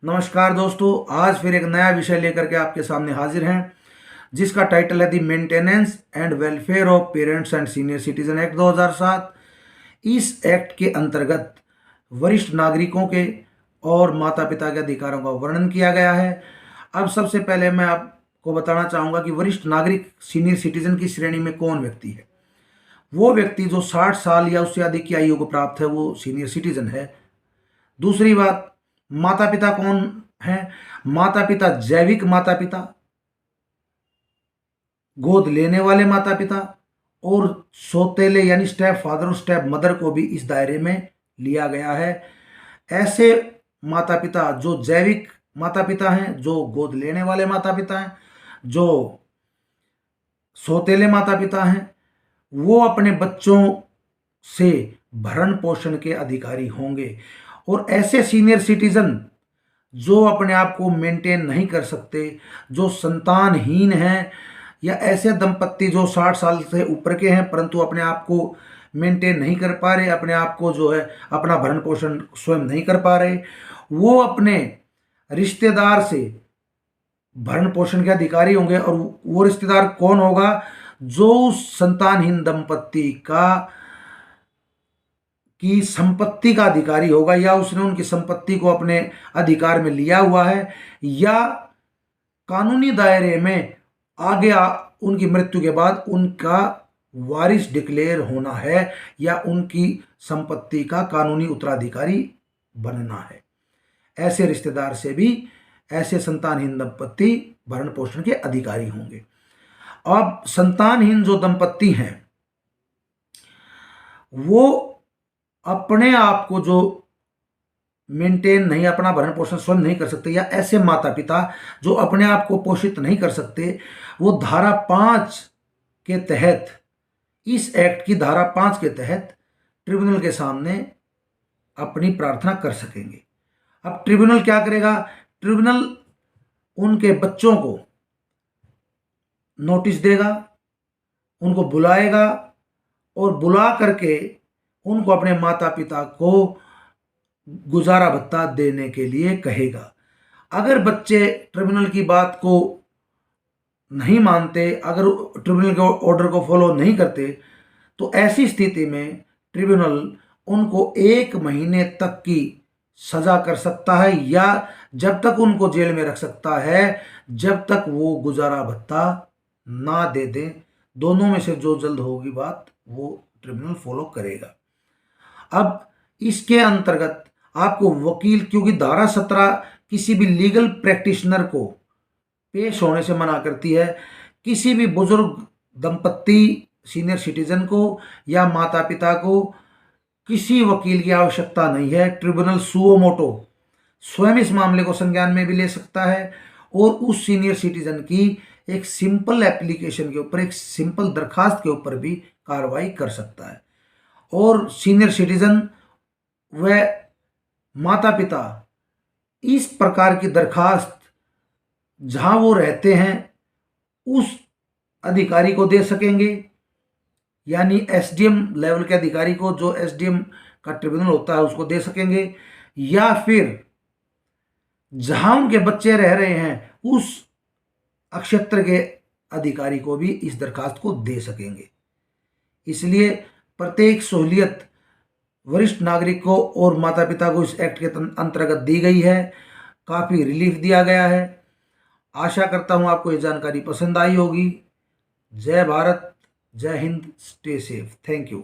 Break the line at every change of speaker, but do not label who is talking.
नमस्कार दोस्तों, आज फिर एक नया विषय लेकर के आपके सामने हाजिर हैं, जिसका टाइटल है the maintenance and welfare of parents and senior citizen act 2007। इस एक्ट के अंतर्गत वरिष्ठ नागरिकों के और माता पिता के अधिकारों का वर्णन किया गया है। अब सबसे पहले मैं आपको बताना चाहूँगा कि वरिष्ठ नागरिक सीनियर सिटीजन की श्रेणी में कौन व्यक्ति है। वो व्यक्ति जो 60 साल या उससे अधिक की आयु को प्राप्त है, वो सीनियर सिटीजन है। दूसरी बात, माता पिता कौन है। माता पिता जैविक माता पिता, गोद लेने वाले माता पिता और सौतेले यानी स्टेप फादर और स्टेप मदर को भी इस दायरे में लिया गया है। ऐसे माता पिता जो जैविक माता पिता हैं, जो गोद लेने वाले माता पिता हैं, जो सौतेले माता पिता हैं, वो अपने बच्चों से भरण पोषण के अधिकारी होंगे। और ऐसे सीनियर सिटीजन जो अपने आप को मेंटेन नहीं कर सकते, जो संतानहीन हैं, या ऐसे दंपत्ति जो 60 साल से ऊपर के हैं परंतु अपने आप को मेंटेन नहीं कर पा रहे, अपने आप को जो है अपना भरण पोषण स्वयं नहीं कर पा रहे, वो अपने रिश्तेदार से भरण पोषण के अधिकारी होंगे। और वो रिश्तेदार कौन होगा? जो उस संतानहीन दंपत्ति की संपत्ति का अधिकारी होगा, या उसने उनकी संपत्ति को अपने अधिकार में लिया हुआ है, या कानूनी दायरे में आगे उनकी मृत्यु के बाद उनका वारिस डिक्लेयर होना है, या उनकी संपत्ति का कानूनी उत्तराधिकारी बनना है। ऐसे रिश्तेदार से भी ऐसे संतानहीन दंपत्ति भरण पोषण के अधिकारी होंगे। अब संतानहीन जो दंपत्ति हैं, वो अपने आप को जो मेंटेन नहीं, अपना भरण पोषण स्वयं नहीं कर सकते, या ऐसे माता पिता जो अपने आप को पोषित नहीं कर सकते, वो धारा 5 के तहत, इस एक्ट की धारा 5 के तहत ट्रिब्यूनल के सामने अपनी प्रार्थना कर सकेंगे। अब ट्रिब्यूनल क्या करेगा? ट्रिब्यूनल उनके बच्चों को नोटिस देगा, उनको बुलाएगा और बुला करके उनको अपने माता पिता को गुजारा भत्ता देने के लिए कहेगा। अगर बच्चे ट्रिब्यूनल की बात को नहीं मानते, अगर ट्रिब्यूनल के ऑर्डर को फॉलो नहीं करते, तो ऐसी स्थिति में ट्रिब्यूनल उनको 1 महीने तक की सजा कर सकता है, या जब तक उनको जेल में रख सकता है जब तक वो गुजारा भत्ता ना दे दें। दोनों में से जो जल्द होगी बात, वो ट्रिब्यूनल फॉलो करेगा। अब इसके अंतर्गत आपको वकील, क्योंकि धारा 17 किसी भी लीगल प्रैक्टिशनर को पेश होने से मना करती है, किसी भी बुजुर्ग दंपत्ति सीनियर सिटीजन को या माता पिता को किसी वकील की आवश्यकता नहीं है। ट्रिब्यूनल सुओ मोटो स्वयं इस मामले को संज्ञान में भी ले सकता है और उस सीनियर सिटीजन की एक सिंपल एप्लीकेशन के ऊपर, एक सिंपल दरखास्त के ऊपर भी कार्रवाई कर सकता है। और सीनियर सिटीजन व माता पिता इस प्रकार की दरखास्त जहां वो रहते हैं उस अधिकारी को दे सकेंगे, यानी एसडीएम लेवल के अधिकारी को, जो एसडीएम का ट्रिब्यूनल होता है, उसको दे सकेंगे, या फिर जहां उनके बच्चे रह रहे हैं उस क्षेत्र के अधिकारी को भी इस दरखास्त को दे सकेंगे। इसलिए प्रत्येक सहूलियत वरिष्ठ नागरिक को और माता पिता को इस एक्ट के अंतर्गत दी गई है। काफ़ी रिलीफ दिया गया है। आशा करता हूँ आपको ये जानकारी पसंद आई होगी। जय भारत, जय Hind, stay safe, thank you.